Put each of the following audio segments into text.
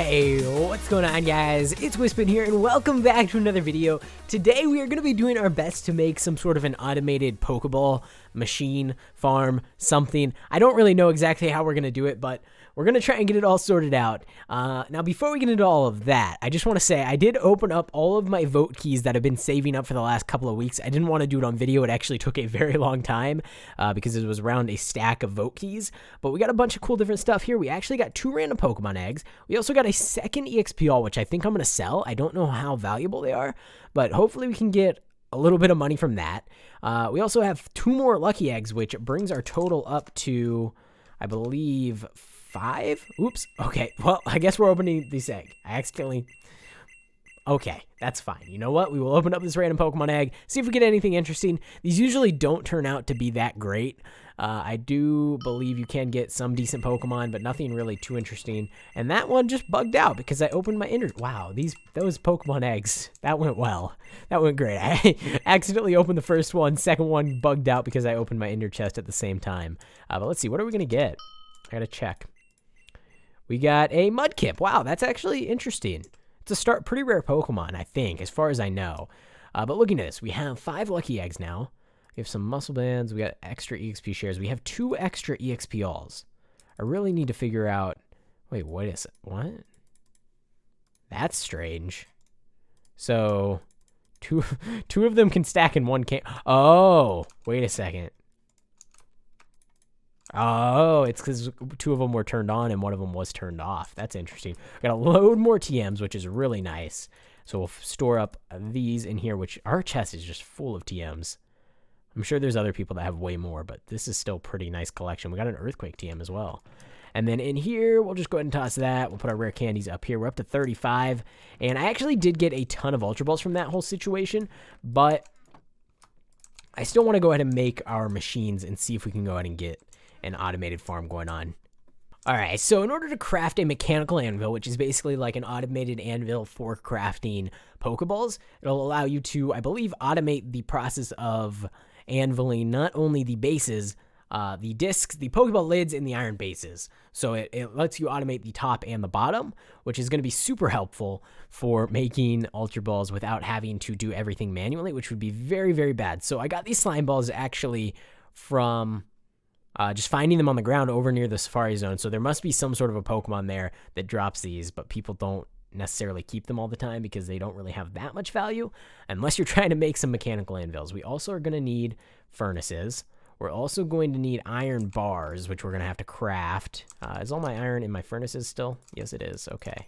Hey, what's going on, guys? It's Wispin here, and welcome back to another video. Today we are going to be doing our best to make some sort of an automated Pokeball machine, farm, something. I don't really know exactly how we're going to do it, but we're going to try and get it all sorted out. Now, before we get into all of that, I just want to say I did open up all of my vote keys that I've been saving up for the last couple of weeks. I didn't want to do it on video. It actually took a very long time because it was around a stack of vote keys. But we got a bunch of cool different stuff here. We actually got 2 random Pokemon eggs. We also got a second EXP, which I think I'm going to sell. I don't know how valuable they are, but hopefully we can get a little bit of money from that. We also have 2 more lucky eggs, which brings our total up to, I believe, 5? Oops. Okay. Well, I guess we're opening this egg. I accidentally... Okay, that's fine. You know what? We will open up this random Pokemon egg, see if we get anything interesting. These usually don't turn out to be that great. I do believe you can get some decent Pokemon, but nothing really too interesting. And that one just bugged out because I opened my inner... Wow, those Pokemon eggs, that went well. That went great. I accidentally opened the first one. Second one bugged out because I opened my inner chest at the same time. But let's see. What are we going to get? I got to check. We got a Mudkip. Wow, that's actually interesting. It's a pretty rare Pokemon, I think, as far as I know. But looking at this, we have 5 lucky eggs now. We have some muscle bands. We got extra EXP shares. We have 2 extra EXP alls. I really need to figure out... Wait, what is it? What? That's strange. So, two of them can stack in one can... Oh, wait a second. Oh, it's because 2 of them were turned on and 1 of them was turned off. That's interesting. We got to load more TMs, which is really nice. So we'll store up these in here, which our chest is just full of TMs. I'm sure there's other people that have way more, but this is still a pretty nice collection. We got an Earthquake TM as well. And then in here, we'll just go ahead and toss that. We'll put our rare candies up here. We're up to 35. And I actually did get a ton of Ultra Balls from that whole situation, but I still want to go ahead and make our machines and see if we can go ahead and get an automated farm going on. Alright, so in order to craft a mechanical anvil, which is basically like an automated anvil for crafting Pokeballs, it'll allow you to, I believe, automate the process of anviling not only the bases, the discs, the Pokeball lids, and the iron bases. So it lets you automate the top and the bottom, which is going to be super helpful for making Ultra Balls without having to do everything manually, which would be very, very bad. So I got these slime balls actually from... just finding them on the ground over near the Safari Zone. So there must be some sort of a Pokemon there that drops these, but people don't necessarily keep them all the time because they don't really have that much value unless you're trying to make some mechanical anvils. We also are going to need furnaces. We're also going to need iron bars, which we're going to have to craft. Is all my iron in my furnaces still? Yes, it is. Okay.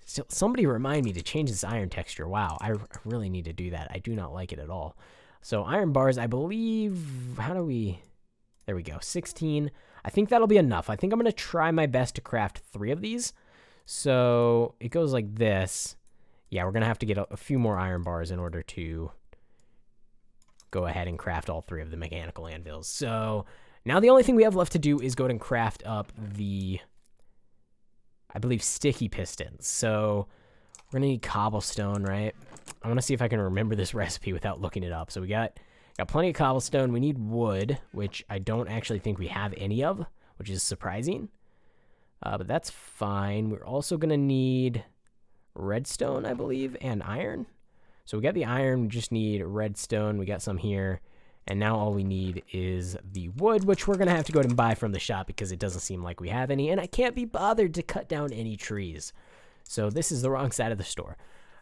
So somebody remind me to change this iron texture. Wow, I really need to do that. I do not like it at all. So iron bars, I believe, how do we... There we go, 16. I think that'll be enough. I think I'm going to try my best to craft 3 of these. So it goes like this. Yeah, we're going to have to get a few more iron bars in order to go ahead and craft all 3 of the mechanical anvils. So now the only thing we have left to do is go ahead and craft up the, I believe, sticky pistons. So we're going to need cobblestone, right? I want to see if I can remember this recipe without looking it up. So we got plenty of cobblestone. We need wood, which I don't actually think we have any of, which is surprising. But that's fine. We're also going to need redstone, I believe, and iron. So we got the iron. We just need redstone. We got some here. And now all we need is the wood, which we're going to have to go ahead and buy from the shop because it doesn't seem like we have any. And I can't be bothered to cut down any trees. So this is the wrong side of the store.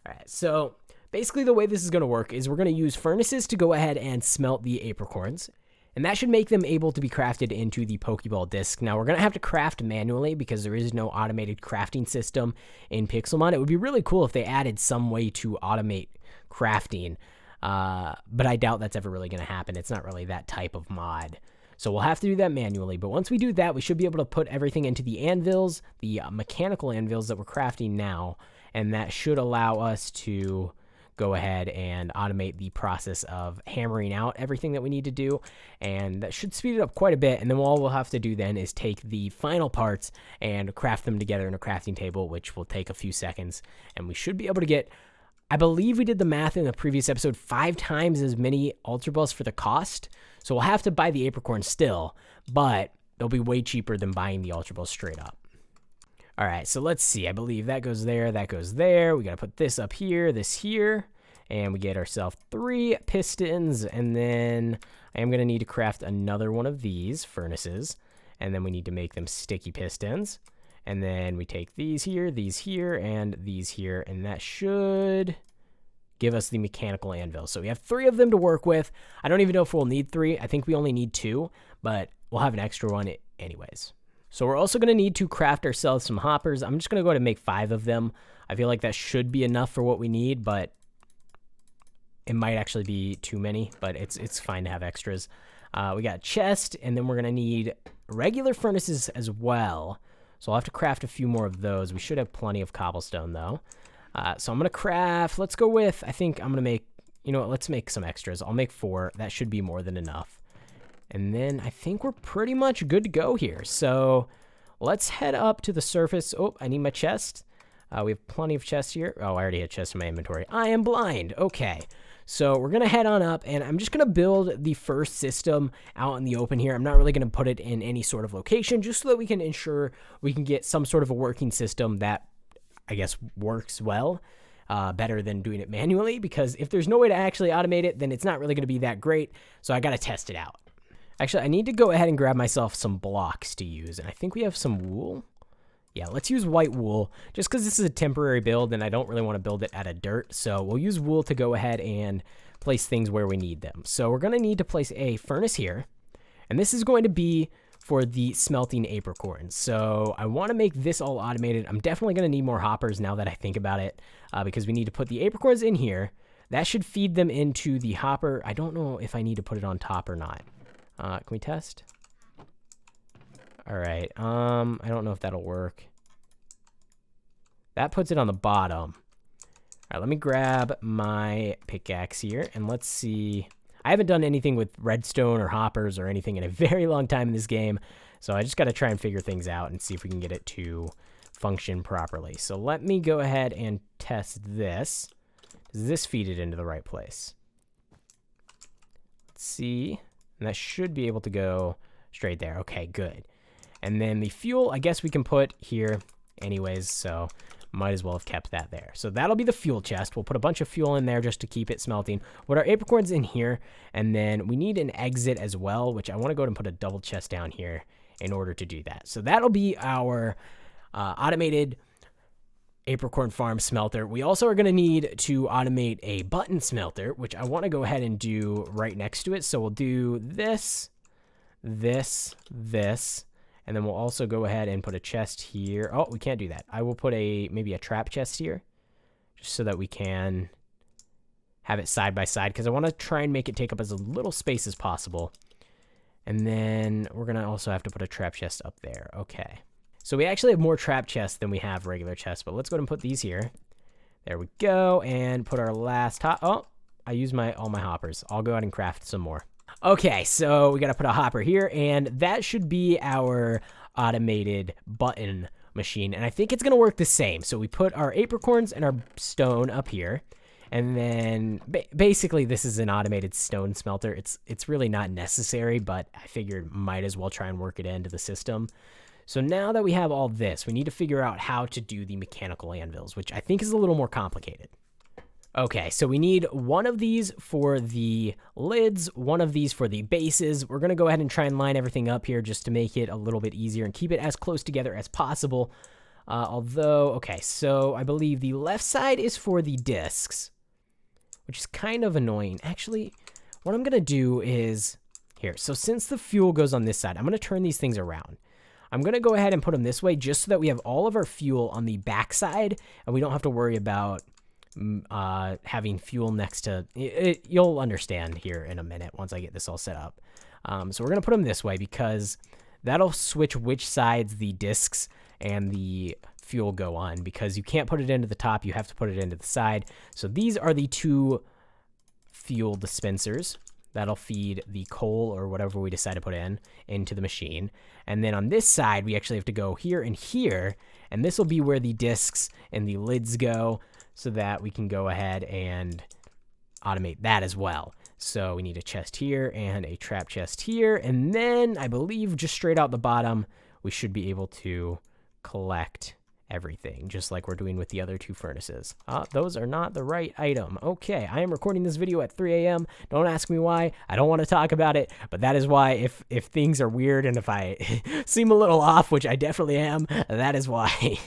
All right, so... basically, the way this is going to work is we're going to use furnaces to go ahead and smelt the apricorns, and that should make them able to be crafted into the Pokeball disc. Now, we're going to have to craft manually because there is no automated crafting system in Pixelmon. It would be really cool if they added some way to automate crafting, but I doubt that's ever really going to happen. It's not really that type of mod. So we'll have to do that manually, but once we do that, we should be able to put everything into the anvils, the mechanical anvils that we're crafting now, and that should allow us to go ahead and automate the process of hammering out everything that we need to do, and that should speed it up quite a bit. And then all we'll have to do then is take the final parts and craft them together in a crafting table, which will take a few seconds, and we should be able to get, I believe we did the math in the previous episode, 5 times as many Ultra Balls for the cost. So we'll have to buy the apricorn still, but they'll be way cheaper than buying the Ultra Balls straight up. All right, so let's see. I believe that goes there, that goes there. We got to put this up here, this here, and we get ourselves 3 pistons. And then I am going to need to craft another one of these furnaces, and then we need to make them sticky pistons. And then we take these here, and these here, and that should give us the mechanical anvil. So we have 3 of them to work with. I don't even know if we'll need 3. I think we only need 2, but we'll have an extra one anyways. So we're also going to need to craft ourselves some hoppers. I'm just going to go ahead and make 5 of them. I feel like that should be enough for what we need, but it might actually be too many, but it's fine to have extras. We got a chest, and then we're going to need regular furnaces as well. So I'll have to craft a few more of those. We should have plenty of cobblestone, though. So I'm going to craft, let's go with, I think I'm going to make, you know what, let's make some extras. I'll make 4. That should be more than enough. And then I think we're pretty much good to go here. So let's head up to the surface. Oh, I need my chest. We have plenty of chests here. Oh, I already had chests in my inventory. I am blind. Okay. So we're going to head on up, and I'm just going to build the first system out in the open here. I'm not really going to put it in any sort of location, just so that we can ensure we can get some sort of a working system that, I guess, works well. Better than doing it manually, because if there's no way to actually automate it, then it's not really going to be that great. So I got to test it out. Actually, I need to go ahead and grab myself some blocks to use, and I think we have some wool. Yeah, let's use white wool, just because this is a temporary build, and I don't really want to build it out of dirt, so we'll use wool to go ahead and place things where we need them. So we're going to need to place a furnace here, and this is going to be for the smelting apricorns. So I want to make this all automated. I'm definitely going to need more hoppers now that I think about it, because we need to put the apricorns in here. That should feed them into the hopper. I don't know if I need to put it on top or not. Can we test? All right. I don't know if that'll work. That puts it on the bottom. All right, let me grab my pickaxe here, and let's see. I haven't done anything with redstone or hoppers or anything in a very long time in this game, so I just got to try and figure things out and see if we can get it to function properly. So let me go ahead and test this. Does this feed it into the right place? Let's see. And that should be able to go straight there. Okay, good. And then the fuel, I guess we can put here anyways, so might as well have kept that there. So that'll be the fuel chest. We'll put a bunch of fuel in there just to keep it smelting. Put our apricorns in here, and then we need an exit as well, which I want to go ahead and put a double chest down here in order to do that. So that'll be our automated apricorn farm smelter. We also are going to need to automate a button smelter, which I want to go ahead and do right next to it. So we'll do this, this, this, and then we'll also go ahead and put a chest here. Oh, we can't do that. I will put maybe a trap chest here, just so that we can have it side by side, because I want to try and make it take up as little space as possible. And then we're going to also have to put a trap chest up there. Okay. So we actually have more trap chests than we have regular chests, but let's go ahead and put these here. There we go, and put our last oh, I used all my hoppers. I'll go ahead and craft some more. Okay, so we got to put a hopper here, and that should be our automated button machine, and I think it's going to work the same. So we put our apricorns and our stone up here, and then basically this is an automated stone smelter. It's really not necessary, but I figured might as well try and work it into the system. So now that we have all this, we need to figure out how to do the mechanical anvils, which I think is a little more complicated. Okay, so we need one of these for the lids, one of these for the bases. We're going to go ahead and try and line everything up here just to make it a little bit easier and keep it as close together as possible. Okay, so I believe the left side is for the discs, which is kind of annoying. Actually, what I'm going to do is, here, so since the fuel goes on this side, I'm going to turn these things around. I'm going to go ahead and put them this way just so that we have all of our fuel on the back side, and we don't have to worry about having fuel next to it. You'll understand here in a minute once I get this all set up. So we're going to put them this way because that'll switch which sides the discs and the fuel go on, because you can't put it into the top, you have to put it into the side. So these are the 2 fuel dispensers that'll feed the coal or whatever we decide to put into the machine. And then on this side, we actually have to go here, and this will be where the discs and the lids go, so that we can go ahead and automate that as well. So we need a chest here and a trap chest here, and then I believe just straight out the bottom, we should be able to collect everything, just like we're doing with the other 2 furnaces. Those are not the right item. Okay, I am recording this video at 3 a.m. Don't ask me why. I don't want to talk about it, but that is why. If things are weird and if I seem a little off, which I definitely am, that is why.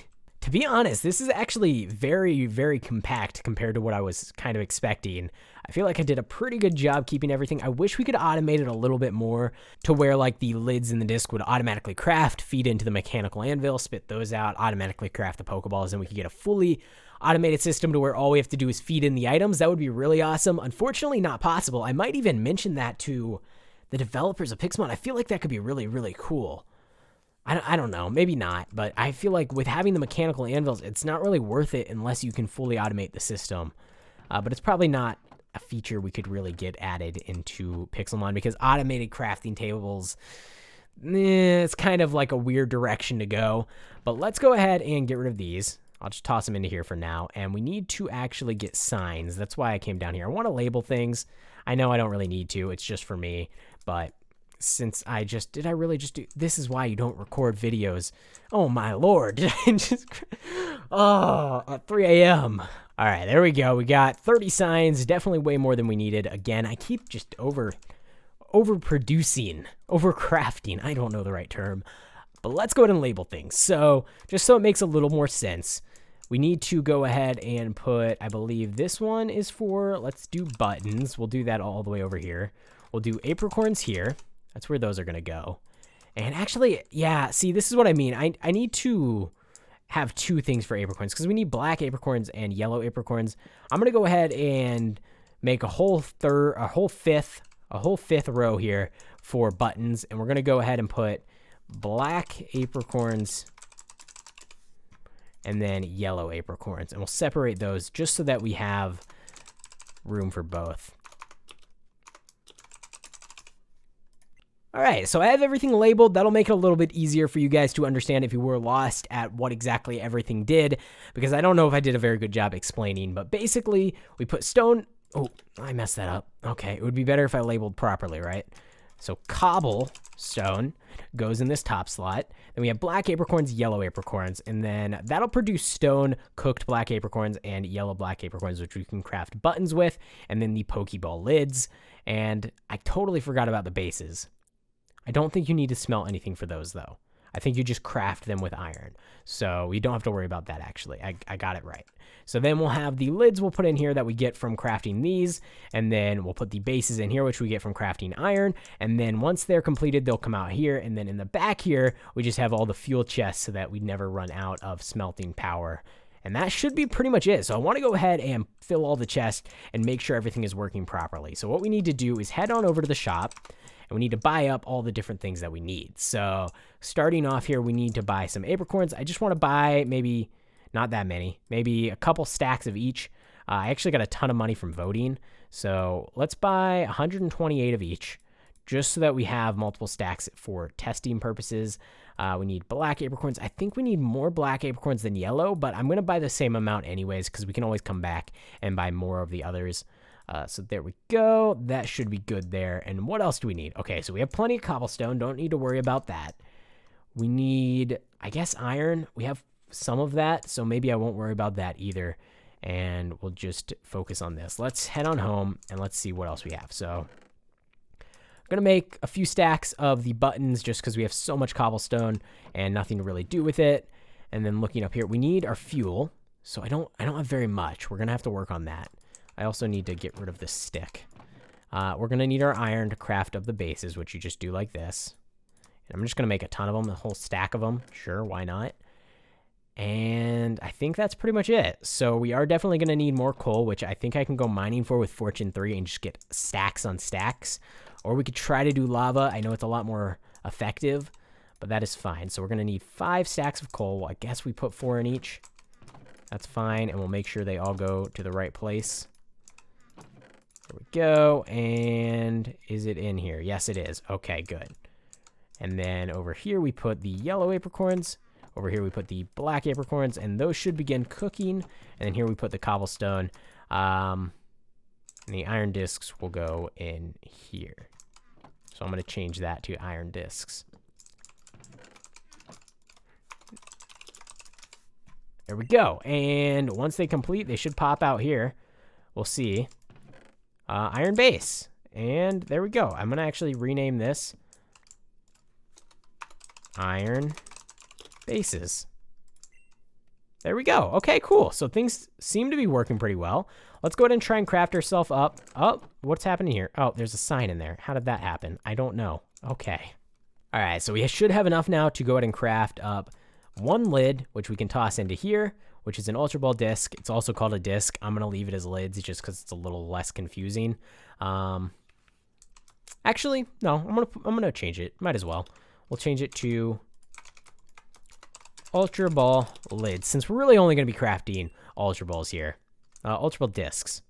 To be honest, this is actually very, very compact compared to what I was kind of expecting. I feel like I did a pretty good job keeping everything. I wish we could automate it a little bit more to where like the lids in the disc would automatically craft, feed into the mechanical anvil, spit those out, automatically craft the Pokeballs, and we could get a fully automated system to where all we have to do is feed in the items. That would be really awesome. Unfortunately, not possible. I might even mention that to the developers of Pixelmon. I feel like that could be really, really cool. I don't know, maybe not, but I feel like with having the mechanical anvils, it's not really worth it unless you can fully automate the system. But it's probably not a feature we could really get added into Pixelmon because automated crafting tables, it's kind of like a weird direction to go. But let's go ahead and get rid of these. I'll just toss them into here for now. And we need to actually get signs. That's why I came down here. I want to label things. I know I don't really need to. It's just for me, but since did I really just do, this is why you don't record videos. Oh my lord, did I just, at 3 a.m. All right, there we go. We got 30 signs, definitely way more than we needed. Again, I keep just overproducing, overcrafting. I don't know the right term, but let's go ahead and label things. So just so it makes a little more sense, we need to go ahead and put, I believe this one is for, let's do buttons. We'll do that all the way over here. We'll do apricorns here. That's where those are going to go. And actually, yeah, see, this is what I mean. I need to have 2 things for apricorns because we need black apricorns and yellow apricorns. I'm going to go ahead and make a whole fifth row here for buttons. And we're going to go ahead and put black apricorns and then yellow apricorns. And we'll separate those just so that we have room for both. All right, so I have everything labeled. That'll make it a little bit easier for you guys to understand if you were lost at what exactly everything did, because I don't know if I did a very good job explaining, but basically we put stone. Oh, I messed that up. Okay, it would be better if I labeled properly, right? So cobblestone goes in this top slot. Then we have black apricorns, yellow apricorns, and then that'll produce stone, cooked black apricorns, and yellow black apricorns, which we can craft buttons with, and then the Pokeball lids. And I totally forgot about the bases. I don't think you need to smelt anything for those, though. I think you just craft them with iron. So we don't have to worry about that, actually. I got it right. So then we'll have the lids we'll put in here that we get from crafting these. And then we'll put the bases in here, which we get from crafting iron. And then once they're completed, they'll come out here. And then in the back here, we just have all the fuel chests so that we never run out of smelting power. And that should be pretty much it. So I want to go ahead and fill all the chests and make sure everything is working properly. So what we need to do is head on over to the shop. And we need to buy up all the different things that we need. So starting off here, we need to buy some apricorns. I just want to buy maybe not that many, maybe a couple stacks of each. I actually got a ton of money from voting. So let's buy 128 of each just so that we have multiple stacks for testing purposes. We need black apricorns. I think we need more black apricorns than yellow, but I'm going to buy the same amount anyways because we can always come back and buy more of the others. So there we go. That should be good there. And what else do we need? Okay, so we have plenty of cobblestone. Don't need to worry about that. We need, I guess, iron. We have some of that, so maybe I won't worry about that either. And we'll just focus on this. Let's head on home and let's see what else we have. So I'm going to make a few stacks of the buttons just because we have so much cobblestone and nothing to really do with it. And then looking up here, we need our fuel. So I don't have very much. We're going to have to work on that. I also need to get rid of this stick. We're going to need our iron to craft up the bases, which you just do like this. And I'm just going to make a ton of them, a whole stack of them. Sure, why not? And I think that's pretty much it. So we are definitely going to need more coal, which I think I can go mining for with Fortune 3 and just get stacks on stacks. Or we could try to do lava. I know it's a lot more effective, but that is fine. So we're going to need 5 stacks of coal. Well, I guess we put 4 in each. That's fine, and we'll make sure they all go to the right place. There we go, and is it in here? Yes, it is. Okay, good. And then over here, we put the yellow apricorns. Over here, we put the black apricorns, and those should begin cooking. And then here we put the cobblestone. And the iron discs will go in here. So I'm going to change that to iron discs. There we go. And once they complete, they should pop out here. We'll see. Iron base. And there we go. I'm going to actually rename this Iron Bases. There we go. Okay, cool. So things seem to be working pretty well. Let's go ahead and try and craft ourselves up. Oh, what's happening here? Oh, there's a sign in there. How did that happen? I don't know. Okay. All right, so we should have enough now to go ahead and craft up one lid, which we can toss into here, which is an Ultra Ball disc. It's also called a disc. I'm going to leave it as lids just because it's a little less confusing. Actually, no, I'm gonna change it. Might as well. We'll change it to Ultra Ball lids, since we're really only going to be crafting Ultra Balls here. Ultra Ball discs.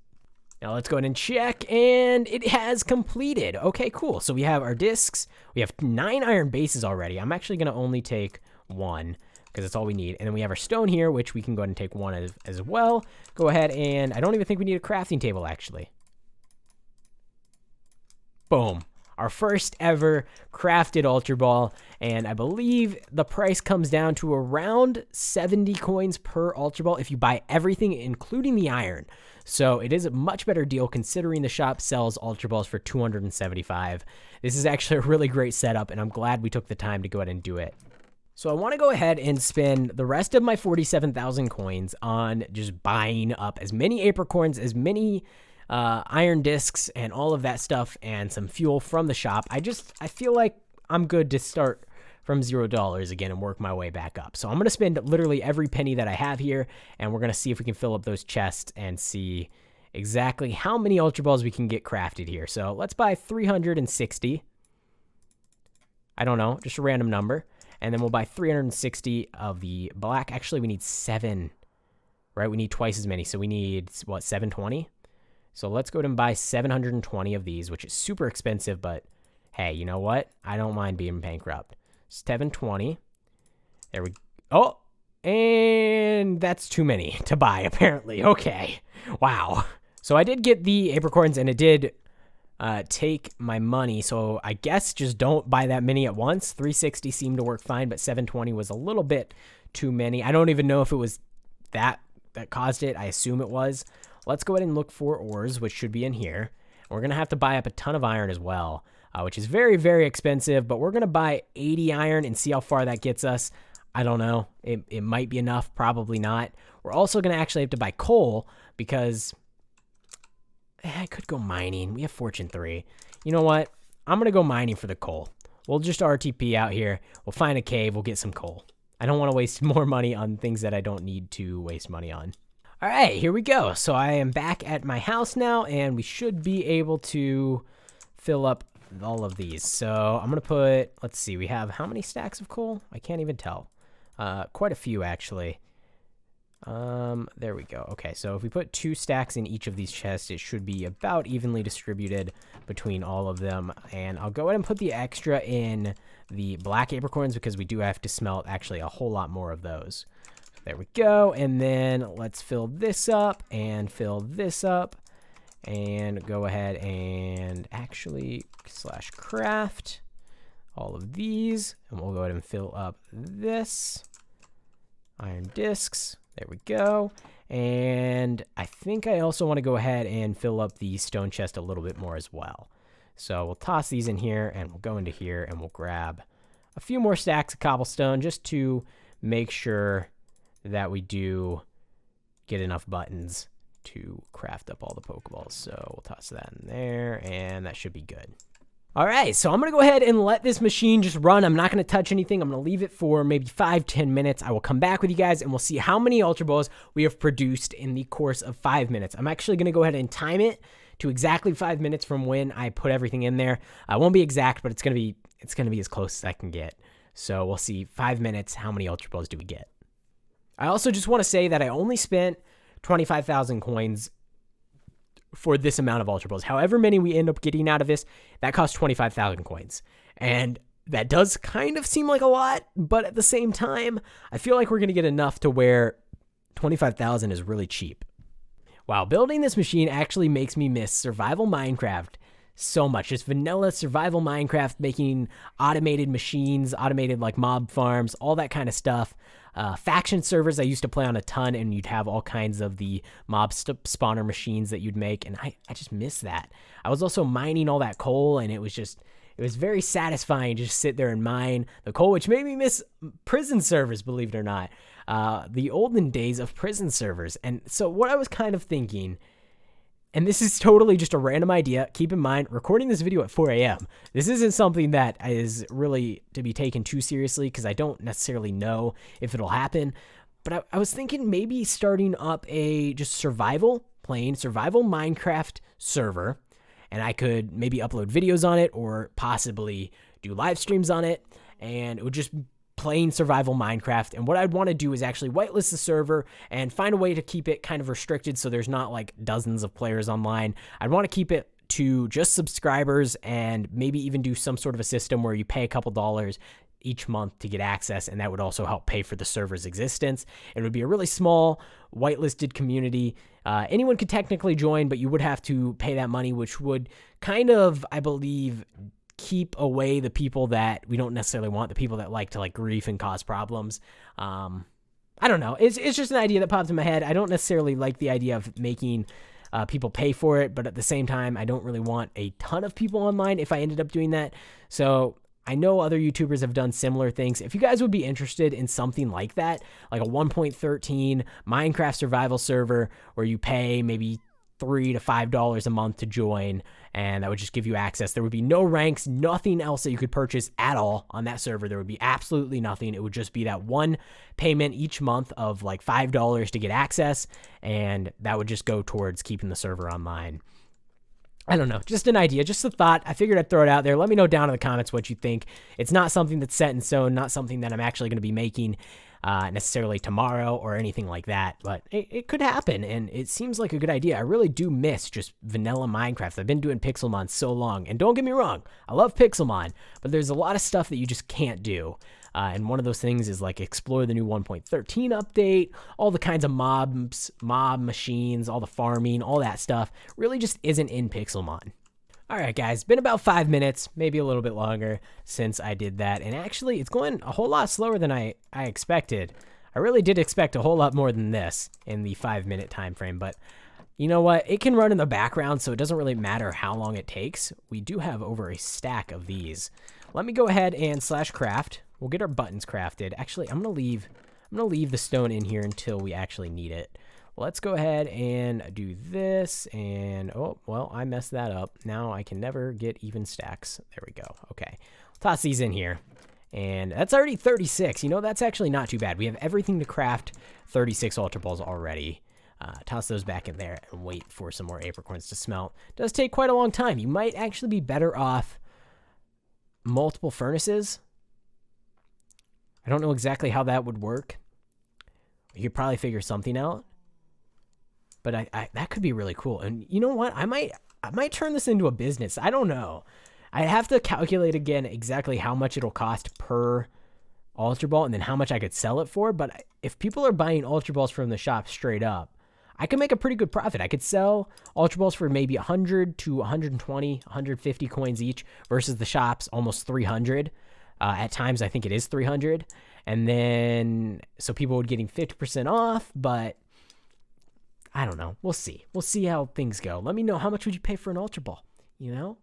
Now let's go ahead and check, and it has completed. Okay, cool. So we have our discs. We have 9 iron bases already. I'm actually going to only take 1, because that's all we need. And then we have our stone here, which we can go ahead and take 1 as well. Go ahead, and I don't even think we need a crafting table, actually. Boom. Our first ever crafted Ultra Ball, and I believe the price comes down to around 70 coins per Ultra Ball if you buy everything, including the iron. So it is a much better deal considering the shop sells Ultra Balls for 275. This is actually a really great setup, and I'm glad we took the time to go ahead and do it. So I want to go ahead and spend the rest of my 47,000 coins on just buying up as many apricorns, as many iron discs and all of that stuff, and some fuel from the shop. I feel like I'm good to start from $0 again and work my way back up. So I'm going to spend literally every penny that I have here, and we're going to see if we can fill up those chests and see exactly how many Ultra Balls we can get crafted here. So let's buy 360. I don't know, just a random number. And then we'll buy 360 of the black. Actually, we need 7, right? We need twice as many. So we need, what, 720? So let's go ahead and buy 720 of these, which is super expensive, but hey, you know what? I don't mind being bankrupt. 720. There we go. Oh, and that's too many to buy, apparently. Okay. Wow. So I did get the apricorns, and it did take my money, so I guess just don't buy that many at once. 360 seemed to work fine, but 720 was a little bit too many. I don't even know if it was that caused it. I assume it was. Let's go ahead and look for ores, which should be in here. We're going to have to buy up a ton of iron as well, which is very, very expensive, but we're going to buy 80 iron and see how far that gets us. I don't know. It might be enough, probably not. We're also going to actually have to buy coal because I could go mining. We have Fortune 3. You know what? I'm going to go mining for the coal. We'll just RTP out here. We'll find a cave. We'll get some coal. I don't want to waste more money on things that I don't need to waste money on. All right, here we go. So I am back at my house now, and we should be able to fill up all of these. So I'm going to put, let's see, we have how many stacks of coal? I can't even tell. Quite a few, actually. There we go. Okay, so if we put 2 stacks in each of these chests, it should be about evenly distributed between all of them. And I'll go ahead and put the extra in the black apricorns because we do have to smelt actually a whole lot more of those. There we go, and then let's fill this up and fill this up, and go ahead and actually /craft all of these, and we'll go ahead and fill up this. Iron discs, there we go, and I think I also want to go ahead and fill up the stone chest a little bit more as well. So we'll toss these in here, and we'll go into here, and we'll grab a few more stacks of cobblestone just to make sure that we do get enough buttons to craft up all the Pokeballs. So we'll toss that in there, and that should be good. All right, so I'm going to go ahead and let this machine just run. I'm not going to touch anything. I'm going to leave it for maybe 5-10 minutes. I will come back with you guys, and we'll see how many Ultra Balls we have produced in the course of 5 minutes. I'm actually going to go ahead and time it to exactly 5 minutes from when I put everything in there. I won't be exact, but it's going to be as close as I can get. So we'll see 5 minutes, how many Ultra Balls do we get. I also just want to say that I only spent 25,000 coins for this amount of Ultra Balls. However many we end up getting out of this, that costs 25,000 coins. And that does kind of seem like a lot, but at the same time, I feel like we're going to get enough to where 25,000 is really cheap. Wow, building this machine actually makes me miss survival Minecraft so much. Just vanilla survival Minecraft, making automated machines, automated like mob farms, all that kind of stuff. faction servers I used to play on a ton, and you'd have all kinds of the mob spawner machines that you'd make, and I just miss that. I was also mining all that coal, and it was very satisfying to just sit there and mine the coal, which made me miss prison servers, believe it or not. The olden days of prison servers. And so what I was kind of thinking, and this is totally just a random idea. Keep in mind, recording this video at 4 a.m. This isn't something that is really to be taken too seriously because I don't necessarily know if it'll happen. But I was thinking maybe starting up a just survival Minecraft server, and I could maybe upload videos on it or possibly do live streams on it, and it would just playing survival Minecraft. And what I'd want to do is actually whitelist the server and find a way to keep it kind of restricted so there's not like dozens of players online. I'd want to keep it to just subscribers and maybe even do some sort of a system where you pay a couple dollars each month to get access, and that would also help pay for the server's existence. It would be a really small whitelisted community. Anyone could technically join, but you would have to pay that money, which would kind of, I believe, keep away the people that we don't necessarily want, the people that like to grief and cause problems. I don't know. It's just an idea that popped in my head. I don't necessarily like the idea of making people pay for it, but at the same time, I don't really want a ton of people online if I ended up doing that. So I know other YouTubers have done similar things. If you guys would be interested in something like that, like a 1.13 Minecraft survival server where you pay maybe $3 to $5 a month to join, and that would just give you access. There would be no ranks, nothing else that you could purchase at all on that server. There would be absolutely nothing. It would just be that one payment each month of like $5 to get access, and that would just go towards keeping the server online. I don't know, just an idea, just a thought. I figured I'd throw it out there. Let me know down in the comments what you think. It's not something that's set in stone, not something that I'm actually going to be making necessarily tomorrow or anything like that, but it could happen, and it seems like a good idea. I really do miss just vanilla Minecraft. I've been doing Pixelmon so long, and don't get me wrong, I love Pixelmon, but there's a lot of stuff that you just can't do. And one of those things is like explore the new 1.13 update, all the kinds of mob machines, all the farming, all that stuff really just isn't in Pixelmon. All right, guys, been about 5 minutes, maybe a little bit longer since I did that. And actually, it's going a whole lot slower than I expected. I really did expect a whole lot more than this in the 5-minute time frame. But you know what? It can run in the background, so it doesn't really matter how long it takes. We do have over a stack of these. Let me go ahead and /craft. We'll get our buttons crafted. Actually, I'm gonna leave the stone in here until we actually need it. Let's go ahead and do this, and oh, well, I messed that up. Now I can never get even stacks. There we go. Okay, toss these in here, and that's already 36. You know, that's actually not too bad. We have everything to craft 36 Ultra Balls already. Toss those back in there and wait for some more apricorns to smelt. Does take quite a long time. You might actually be better off multiple furnaces. I don't know exactly how that would work. You could probably figure something out. But I that could be really cool. And you know what? I might turn this into a business. I don't know. I have to calculate again exactly how much it'll cost per Ultra Ball and then how much I could sell it for. But if people are buying Ultra Balls from the shop straight up, I could make a pretty good profit. I could sell Ultra Balls for maybe 100 to 120, 150 coins each versus the shop's almost 300. At times, I think it is 300. And then, so people would getting 50% off, but I don't know. We'll see. We'll see how things go. Let me know, how much would you pay for an Ultra Ball? You know?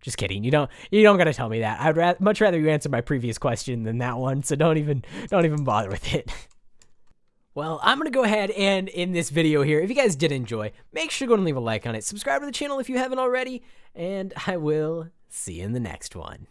Just kidding. You don't got to tell me that. I'd much rather you answer my previous question than that one, so don't even bother with it. Well, I'm going to go ahead and end this video here. If you guys did enjoy, make sure to go and leave a like on it. Subscribe to the channel if you haven't already, and I will see you in the next one.